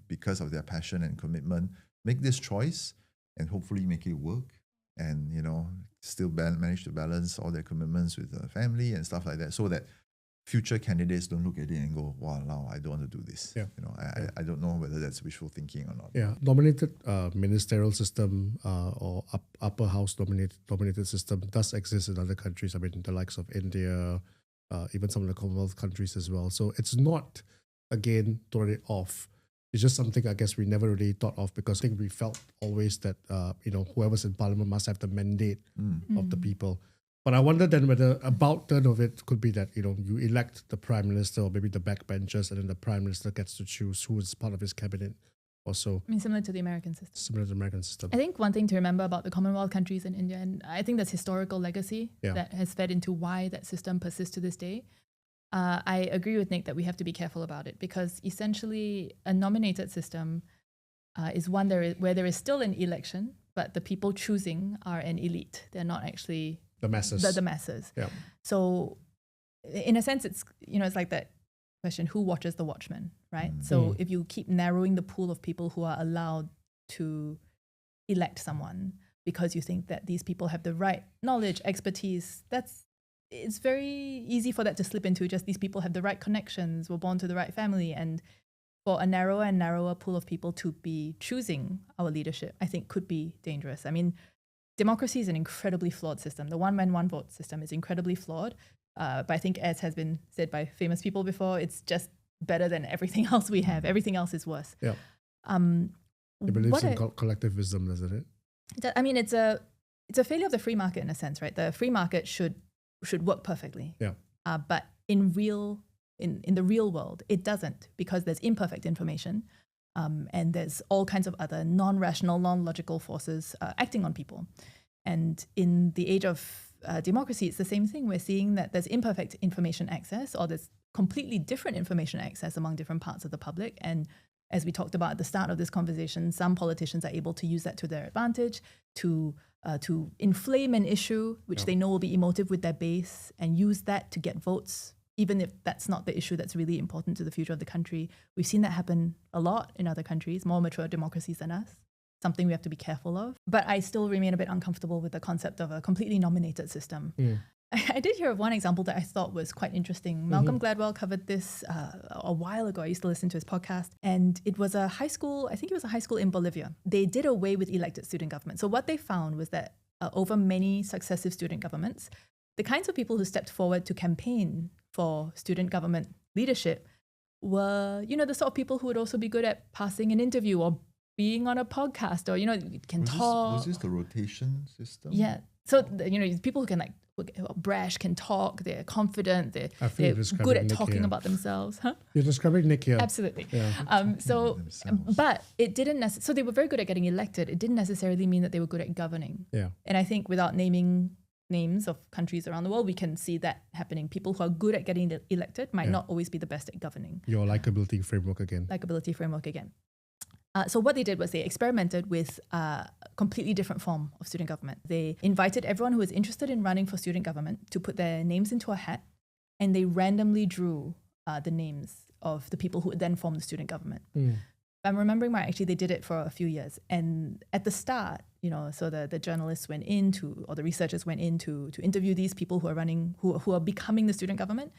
because of their passion and commitment, make this choice and hopefully make it work and, still manage to balance all their commitments with the family and stuff like that, so that future candidates don't look at it and go, wow, now I don't want to do this. Yeah. I don't know whether that's wishful thinking or not. Yeah, nominated ministerial system or upper house dominated system does exist in other countries. I mean, the likes of India, even some of the Commonwealth countries as well. So it's not, again, throwing it off. It's just something I guess we never really thought of, because I think we felt always that, whoever's in parliament must have the mandate of the people. But I wonder then whether about turn of it could be that, you elect the prime minister or maybe the backbenchers, and then the prime minister gets to choose who is part of his cabinet or so. I mean, similar to the American system. Similar to the American system. I think one thing to remember about the Commonwealth countries in India, and I think that's historical legacy that has fed into why that system persists to this day. I agree with Nick that we have to be careful about it, because essentially a nominated system is one where there is still an election, but the people choosing are an elite. They're not actually the masses. The masses. Yeah. So in a sense, it's like that question, who watches the watchman, right? So if you keep narrowing the pool of people who are allowed to elect someone because you think that these people have the right knowledge, expertise, it's very easy for that to slip into just these people have the right connections, were born to the right family, and for a narrower and narrower pool of people to be choosing our leadership, I think could be dangerous. I mean, democracy is an incredibly flawed system. The one man, one vote system is incredibly flawed. But I think, as has been said by famous people before, it's just better than everything else we have. Everything else is worse. Yeah. It believes in collective wisdom, doesn't it? I mean, it's a failure of the free market in a sense, right? The free market should work perfectly. Yeah. But in the real world, it doesn't, because there's imperfect information. And there's all kinds of other non-rational, non-logical forces acting on people. And in the age of democracy, it's the same thing. We're seeing that there's imperfect information access, or there's completely different information access among different parts of the public. And as we talked about at the start of this conversation, some politicians are able to use that to their advantage, to inflame an issue, which they know will be emotive with their base, and use that to get votes, even if that's not the issue that's really important to the future of the country. We've seen that happen a lot in other countries, more mature democracies than us. something we have to be careful of. But I still remain a bit uncomfortable with the concept of a completely nominated system. I did hear of one example that I thought was quite interesting. Malcolm Gladwell covered this a while ago. I used to listen to his podcast, and it was a high school, I think it was a high school in Bolivia. They did away with elected student government. So what they found was that over many successive student governments, the kinds of people who stepped forward to campaign for student government leadership were, the sort of people who would also be good at passing an interview or being on a podcast, or, can talk. Was this the rotation system? Yeah. So, people who can brash, can talk, they're confident, they're good at talking about themselves. Huh? You're describing Nick here. Absolutely. Yeah. But it didn't necessarily, so they were very good at getting elected. It didn't necessarily mean that they were good at governing. Yeah. And I think without naming names of countries around the world, we can see that happening. People who are good at getting elected might not always be the best at governing. Your likability framework again. So what they did was they experimented with a completely different form of student government. They invited everyone who was interested in running for student government to put their names into a hat, and they randomly drew the names of the people who would then form the student government. I'm remembering actually they did it for a few years. And at the start, so the journalists went in or the researchers went in to interview these people who are running, who are becoming the student government.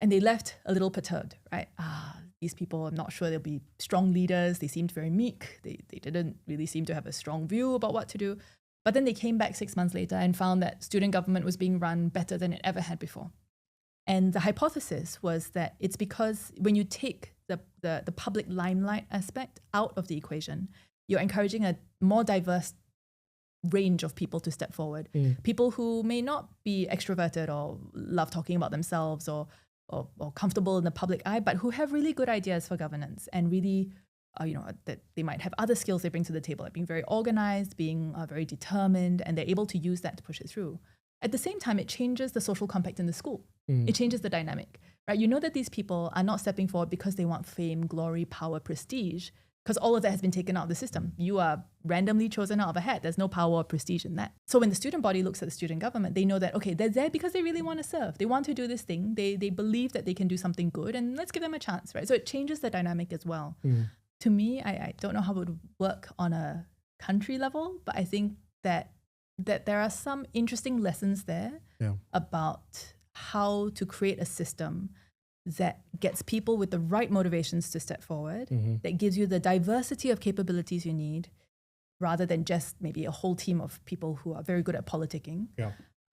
And they left a little perturbed, right? These people, I'm not sure they'll be strong leaders. They seemed very meek. They didn't really seem to have a strong view about what to do. But then they came back 6 months later and found that student government was being run better than it ever had before. And the hypothesis was that it's because when you take the public limelight aspect out of the equation, you're encouraging a more diverse range of people to step forward. People who may not be extroverted or love talking about themselves or comfortable in the public eye, but who have really good ideas for governance and really, that they might have other skills they bring to the table, like being very organized, being very determined, and they're able to use that to push it through. At the same time, it changes the social compact in the school. It changes the dynamic, right? You know that these people are not stepping forward because they want fame, glory, power, prestige, because all of that has been taken out of the system. You are randomly chosen out of a hat. There's no power or prestige in that. So when the student body looks at the student government, they know that, okay, they're there because they really want to serve. They want to do this thing. They believe that they can do something good, and let's give them a chance, right? So it changes the dynamic as well. To me, I don't know how it would work on a country level, but I think that there are some interesting lessons there about how to create a system that gets people with the right motivations to step forward, that gives you the diversity of capabilities you need, rather than just maybe a whole team of people who are very good at politicking,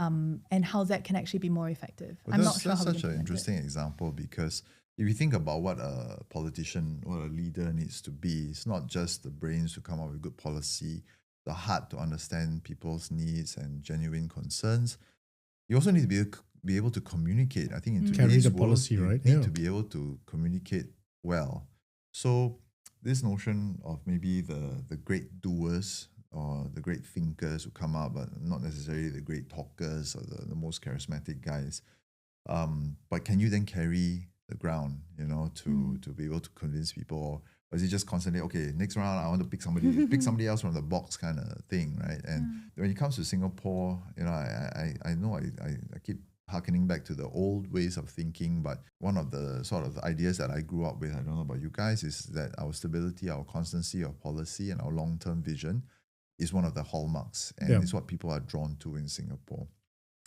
and how that can actually be more effective. Well, I'm not sure how. That's such an interesting example, because if you think about what a politician or a leader needs to be, it's not just the brains to come up with good policy, the heart to understand people's needs and genuine concerns. You also need to be able to communicate. I think in today's world, policy, you right? need to be able to communicate well. So this notion of maybe the great doers or the great thinkers who come out, but not necessarily the great talkers or the most charismatic guys. But can you then carry the ground, to be able to convince people? Or is it just constantly, okay, next round I want to pick somebody else from the box kind of thing, right? And when it comes to Singapore, I know I keep harkening back to the old ways of thinking, but one of the sort of ideas that I grew up with, I don't know about you guys, is that our stability, our constancy of policy, and our long-term vision is one of the hallmarks, and it's what people are drawn to in Singapore.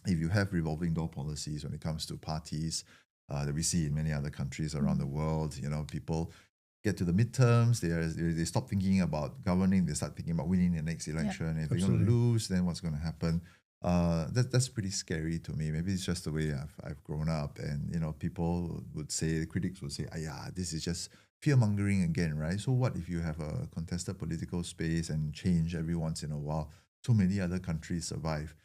If you have revolving door policies when it comes to parties that we see in many other countries around the world, people get to the midterms, they stop thinking about governing, they start thinking about winning the next election. If they're going to lose, then what's going to happen? That's pretty scary to me. Maybe it's just the way I've grown up, and people would say, the critics would say, this is just fear-mongering again, right? So what if you have a contested political space and change every once in a while? So many other countries survive.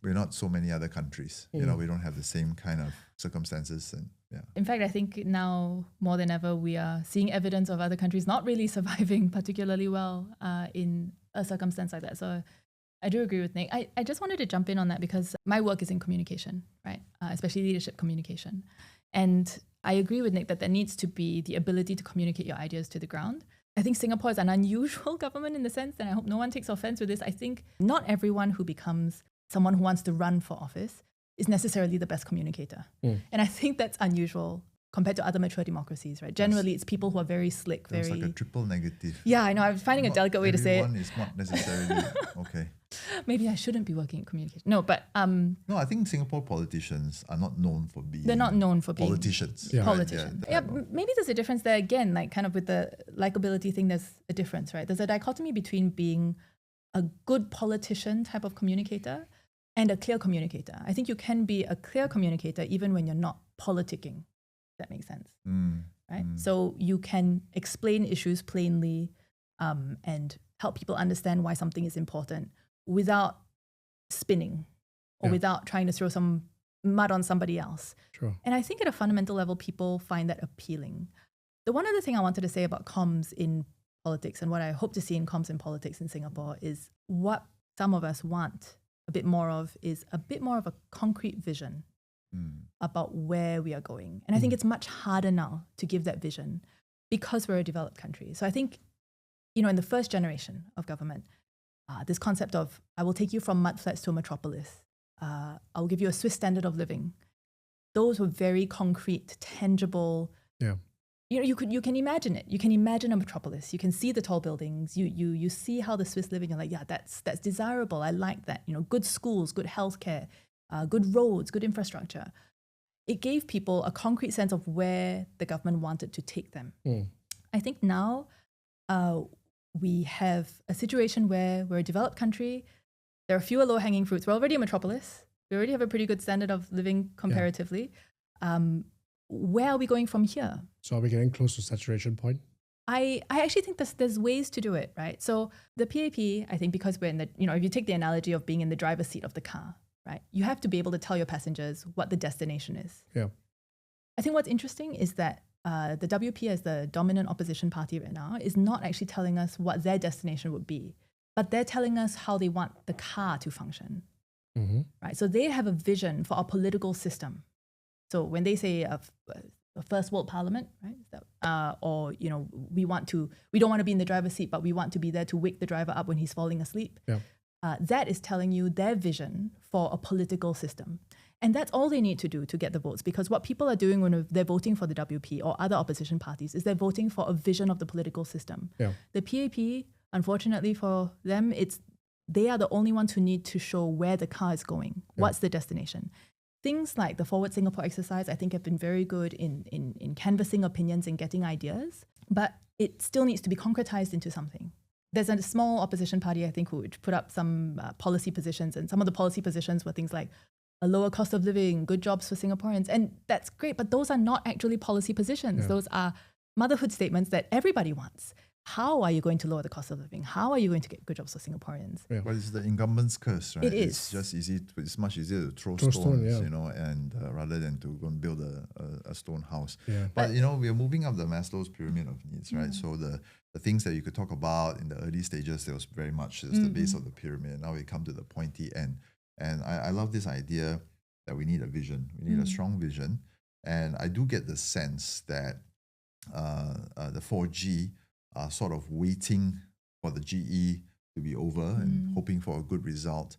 We're not so many other countries. We don't have the same kind of circumstances. And in fact, I think now more than ever, we are seeing evidence of other countries not really surviving particularly well in a circumstance like that. So I do agree with Nick. I just wanted to jump in on that because my work is in communication, right? Especially leadership communication. And I agree with Nick that there needs to be the ability to communicate your ideas to the ground. I think Singapore is an unusual government in the sense, and I hope no one takes offense with this. I think not everyone who becomes someone who wants to run for office is necessarily the best communicator. And I think that's unusual compared to other mature democracies, right? Generally, it's people who are very slick, It's very... like a triple negative. Yeah, I know. I'm finding a delicate way to say it. Everyone is not necessarily okay. Maybe I shouldn't be working in communication. No, but No, I think Singapore politicians are not known for being. they're not known for being politicians. Yeah. politicians. Yeah, maybe there's a difference there again. Like kind of with the likability thing, there's a difference, right? There's a dichotomy between being a good politician type of communicator and a clear communicator. I think you can be a clear communicator even when you're not politicking. That makes sense, right? So you can explain issues plainly and help people understand why something is important without spinning or without trying to throw some mud on somebody else. Sure. And I think at a fundamental level, people find that appealing. The one other thing I wanted to say about comms in politics and what I hope to see in comms in politics in Singapore is what some of us want a bit more of is a bit more of a concrete vision about where we are going. And I think it's much harder now to give that vision because we're a developed country. So I think, you know, in the first generation of government, this concept of, I will take you from mud flats to a metropolis. I'll give you a Swiss standard of living. Those were very concrete, tangible. Yeah. You know, you can imagine it. You can imagine a metropolis. You can see the tall buildings. You see how the Swiss living. You're like, yeah, that's desirable. I like that. You know, good schools, good healthcare, good roads, good infrastructure. It gave people a concrete sense of where the government wanted to take them. I think now we have a situation where we're a developed country. There are fewer low-hanging fruits. We're already a metropolis. We already have a pretty good standard of living comparatively. Where are we going from here? So are we getting close to saturation point? I actually think there's ways to do it, right? So the PAP, I think because we're in the, you know, if you take the analogy of being in the driver's seat of the car, right? You have to be able to tell your passengers what the destination is. Yeah. I think what's interesting is that the WP as the dominant opposition party right now is not actually telling us what their destination would be, but they're telling us how they want the car to function, right? So they have a vision for our political system. So when they say a first world parliament, right? Or, you know, we don't want to be in the driver's seat, but we want to be there to wake the driver up when he's falling asleep. Yeah. That is telling you their vision for a political system. And that's all they need to do to get the votes, because what people are doing when they're voting for the WP or other opposition parties is they're voting for a vision of the political system. Yeah. The PAP, unfortunately for them, they are the only ones who need to show where the car is going. Yeah. What's the destination? Things like the Forward Singapore exercise, I think, have been very good in canvassing opinions and getting ideas, but it still needs to be concretized into something. There's a small opposition party, I think, who would put up some policy positions, and some of the policy positions were things like a lower cost of living, good jobs for Singaporeans, and that's great, but those are not actually policy positions. Yeah. Those are motherhood statements that everybody wants. How are you going to lower the cost of living? How are you going to get good jobs for Singaporeans? Yeah. But it's the incumbent's curse, right? It is. It's just it's much easier to throw stones, you know, and rather than to go and build a stone house. Yeah. But, you know, we're moving up the Maslow's pyramid of needs, right? So the things that you could talk about in the early stages, there was very much the base of the pyramid. Now we come to the pointy end. And I love this idea that we need a vision. We need a strong vision. And I do get the sense that the 4G are sort of waiting for the GE to be over and hoping for a good result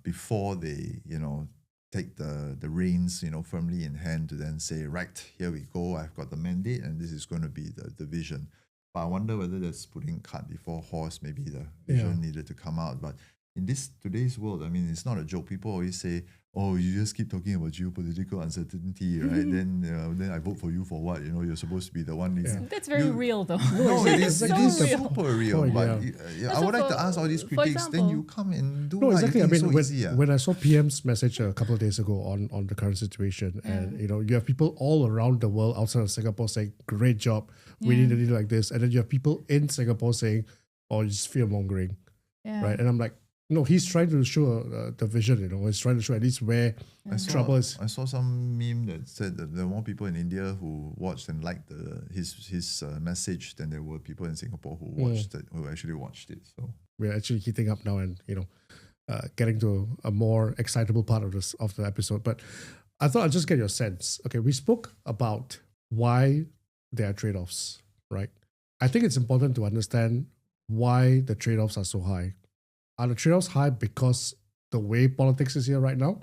before they, you know, take the reins, you know, firmly in hand to then say, right, here we go, I've got the mandate and this is going to be the vision. But I wonder whether that's putting cart before horse. Maybe the vision needed to come out. But in today's world, I mean, it's not a joke. People always say, oh, you just keep talking about geopolitical uncertainty, right? Then I vote for you for what? You know, you're supposed to be the one. That's very real, though. No, it is super real. Oh, but I would like to ask all these critics, example, then you come and do exactly. I mean, so easy, when I saw PM's message a couple of days ago on the current situation, and you know, you have people all around the world outside of Singapore saying, great job, we need a leader like this. And then you have people in Singapore saying, oh, it's fear-mongering, right? And I'm like, no, he's trying to show the vision, you know. He's trying to show at least where trouble is. I saw some meme that said that there were more people in India who watched and liked his message than there were people in Singapore who actually watched it. So we're actually heating up now and, you know, getting to a more excitable part of the episode. But I thought I'd just get your sense. Okay, we spoke about why there are trade-offs, right? I think it's important to understand why the trade-offs are so high. Are the trade-offs high because the way politics is here right now?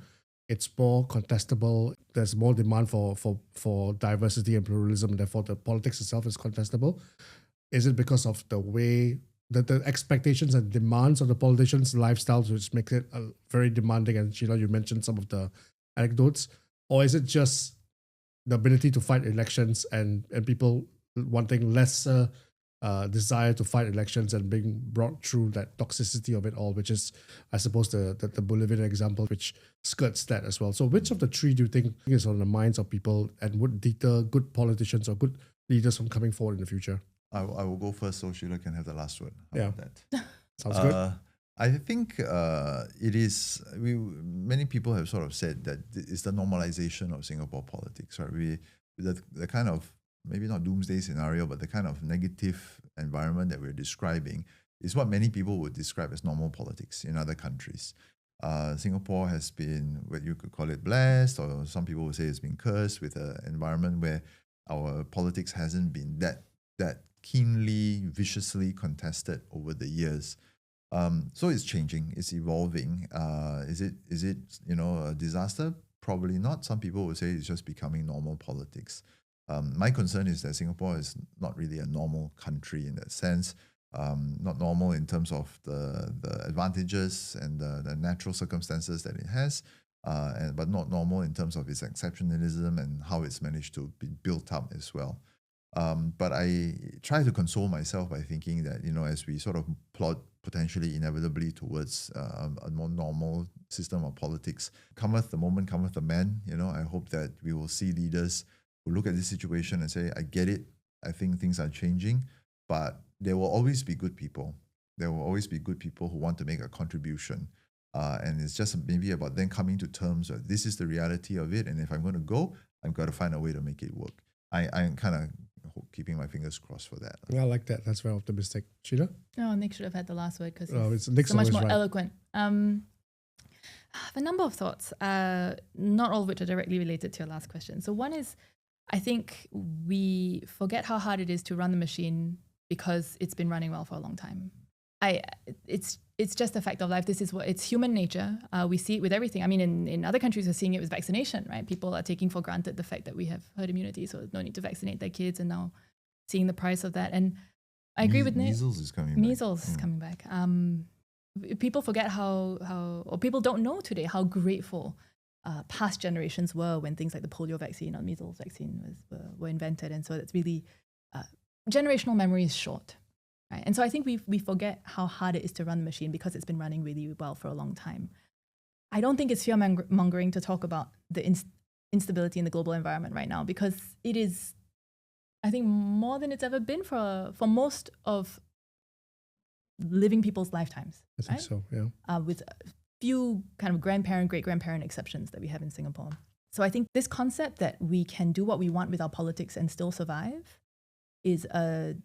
it's more contestable. There's more demand for diversity and pluralism, and therefore the politics itself is contestable? Is it because of the way that the expectations and demands of the politicians' lifestyles, which makes it very demanding? And Sheila, you mentioned some of the anecdotes. Or is it just the ability to fight elections and people wanting lesser desire to fight elections and being brought through that toxicity of it all, which is, I suppose, the Bolivian example, which skirts that as well. So which of the three do you think is on the minds of people and would deter good politicians or good leaders from coming forward in the future? I will go first so Sheila can have the last word. How about that? Sounds good. I think it is, many people have sort of said that it's the normalization of Singapore politics, right? The kind of, maybe not doomsday scenario, but the kind of negative environment that we're describing is what many people would describe as normal politics in other countries. Singapore has been, what you could call it, blessed, or some people would say it's been cursed with an environment where our politics hasn't been that keenly, viciously contested over the years. So it's changing, it's evolving. Is it a disaster? Probably not. Some people would say it's just becoming normal politics. My concern is that Singapore is not really a normal country in that sense. Not normal in terms of the advantages and the natural circumstances that it has, but not normal in terms of its exceptionalism and how it's managed to be built up as well. But I try to console myself by thinking that, as we sort of plot potentially inevitably towards a more normal system of politics, cometh the moment, cometh the man. I hope that we will see leaders who look at this situation and say, I get it, I think things are changing, but there will always be good people. There will always be good people who want to make a contribution. And it's just maybe about then coming to terms with this is the reality of it, and if I'm going to go, I've got to find a way to make it work. I'm kind of keeping my fingers crossed for that. I like that. That's very optimistic. Sheila? No, Nick should have had the last word because Nick's so much more right. eloquent. I have a number of thoughts, not all of which are directly related to your last question. So one is, I think we forget how hard it is to run the machine because it's been running well for a long time. It's just a fact of life. It's human nature. We see it with everything. I mean, in other countries, we're seeing it with vaccination, right? People are taking for granted the fact that we have herd immunity, so no need to vaccinate their kids, and now seeing the price of that. And I agree with Nick. Measles is coming back. Measles is coming back. People forget or people don't know today how grateful past generations were when things like the polio vaccine or measles vaccine were invented. And so it's really, generational memory is short. Right? And so I think we forget how hard it is to run the machine because it's been running really well for a long time. I don't think it's fear-mongering to talk about the instability in the global environment right now, because it is, I think, more than it's ever been for most of living people's lifetimes. I think so, yeah. With a few kind of grandparent, great-grandparent exceptions that we have in Singapore. So I think this concept that we can do what we want with our politics and still survive is a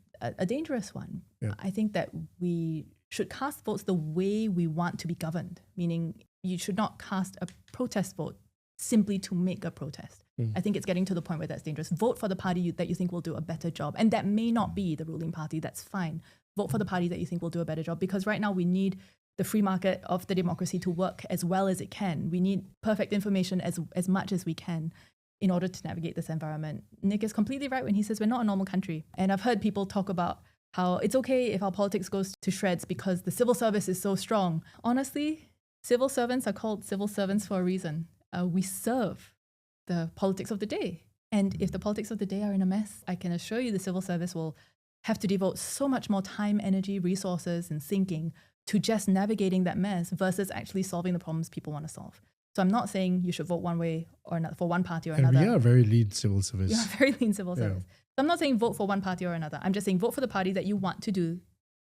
dangerous one. Yeah. I think that we should cast votes the way we want to be governed, meaning you should not cast a protest vote simply to make a protest. I think it's getting to the point where that's dangerous. Vote for the party that you think will do a better job. And that may not be the ruling party, that's fine. Vote for the party that you think will do a better job, because right now we need the free market of the democracy to work as well as it can. We need perfect information as much as we can in order to navigate this environment. Nick is completely right when he says we're not a normal country. And I've heard people talk about how it's okay if our politics goes to shreds because the civil service is so strong. Honestly, civil servants are called civil servants for a reason. We serve the politics of the day. And if the politics of the day are in a mess, I can assure you the civil service will have to devote so much more time, energy, resources, and thinking to just navigating that mess versus actually solving the problems people want to solve. So I'm not saying you should vote one way or another for one party or another. And we are a very lean civil service. We are a very lean civil service. So I'm not saying vote for one party or another. I'm just saying vote for the party that you want to do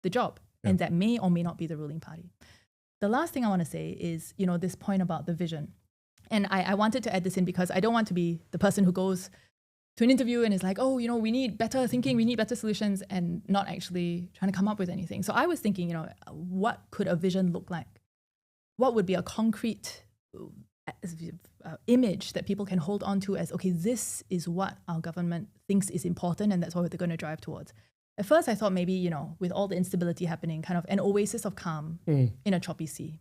the job and that may or may not be the ruling party. The last thing I want to say is, this point about the vision. And I wanted to add this in because I don't want to be the person who goes to an interview and is like, oh, we need better thinking, we need better solutions, and not actually trying to come up with anything. So I was thinking, what could a vision look like? What would be a concrete image that people can hold on to as, okay, this is what our government thinks is important and that's what they're going to drive towards. At first I thought maybe, with all the instability happening, kind of an oasis of calm in a choppy sea.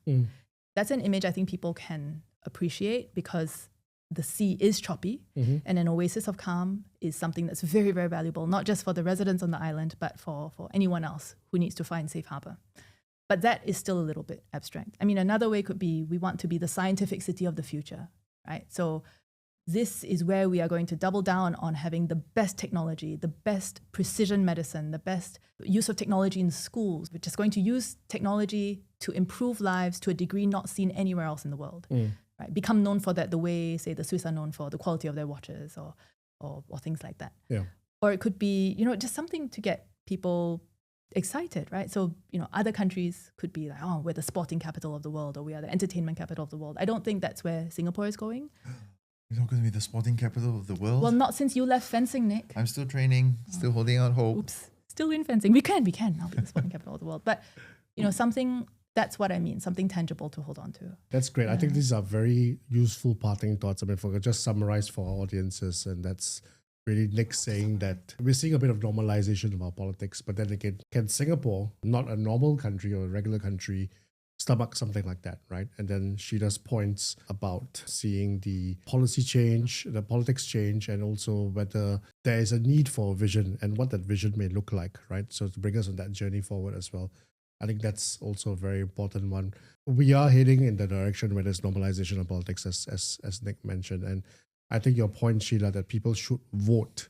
That's an image I think people can appreciate, because the sea is choppy, and an oasis of calm is something that's very, very valuable, not just for the residents on the island, but for anyone else who needs to find safe harbor. But that is still a little bit abstract. I mean, another way could be, we want to be the scientific city of the future, right? So this is where we are going to double down on having the best technology, the best precision medicine, the best use of technology in schools. We're just going to use technology to improve lives to a degree not seen anywhere else in the world. Right? Become known for that the way, say, the Swiss are known for the quality of their watches or things like that. Yeah. Or it could be, just something to get people excited, right? So, other countries could be like, oh, we're the sporting capital of the world, or we are the entertainment capital of the world. I don't think that's where Singapore is going. You're not going to be the sporting capital of the world? Well, not since you left fencing, Nick. I'm still training, still holding out hope. Oops. Still in fencing. We can now be the sporting capital of the world. But, something, that's what I mean, something tangible to hold on to. That's great. I think these are very useful parting thoughts. I mean, if I could just summarize for our audiences, and that's really Nick saying that we're seeing a bit of normalization of our politics, but then again, can Singapore, not a normal country or a regular country, stomach something like that, right? And then Sheila's points about seeing the policy change, the politics change, and also whether there is a need for a vision and what that vision may look like, right? So to bring us on that journey forward as well. I think that's also a very important one. We are heading in the direction where there's normalization of politics, as Nick mentioned. And I think your point, Sheila, that people should vote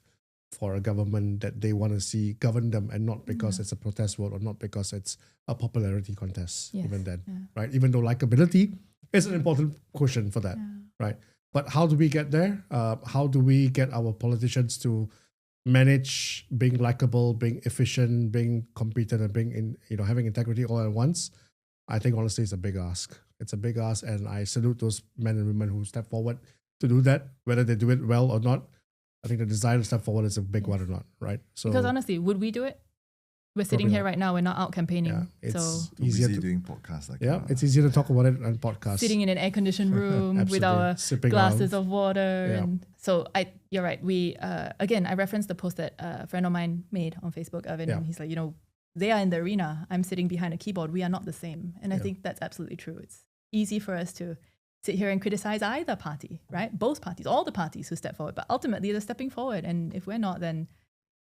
for a government that they want to see govern them, and not because it's a protest vote or not because it's a popularity contest, even then, right? Even though likability is an important question for that, right? But how do we get there? How do we get our politicians to manage being likable, being efficient, being competent, and being having integrity all at once? I think honestly it's a big ask. It's a big ask, and I salute those men and women who step forward to do that, whether they do it well or not. I think the desire to step forward is a big one or not, right? So because honestly, would we do it? We're sitting here right now. We're not out campaigning. Yeah, it's so easier doing podcasts like that. It's easier to talk about it on podcasts. Sitting in an air-conditioned room with our glasses of water. Yeah. And so you're right. We again, I referenced the post that a friend of mine made on Facebook, Irvin, and he's like, they are in the arena. I'm sitting behind a keyboard. We are not the same. And I think that's absolutely true. It's easy for us to sit here and criticize either party, right? Both parties, all the parties who step forward. But ultimately, they're stepping forward. And if we're not, then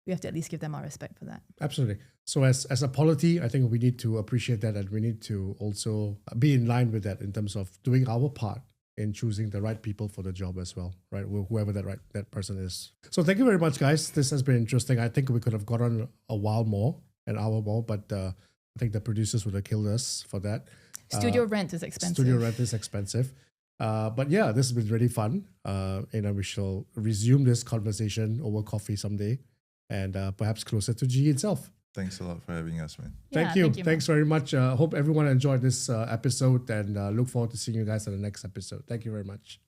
we have to at least give them our respect for that. Absolutely. So as a polity, I think we need to appreciate that, and we need to also be in line with that in terms of doing our part in choosing the right people for the job as well, right? Whoever that person is. So thank you very much, guys. This has been interesting. I think we could have gone on a while more, an hour more, but I think the producers would have killed us for that. Studio rent is expensive. But yeah, this has been really fun. We shall resume this conversation over coffee someday, and perhaps closer to GE itself. Thank a lot for having us, man. Thank you. Thanks very much. Hope everyone enjoyed this episode, and look forward to seeing you guys on the next episode. Thank you very much.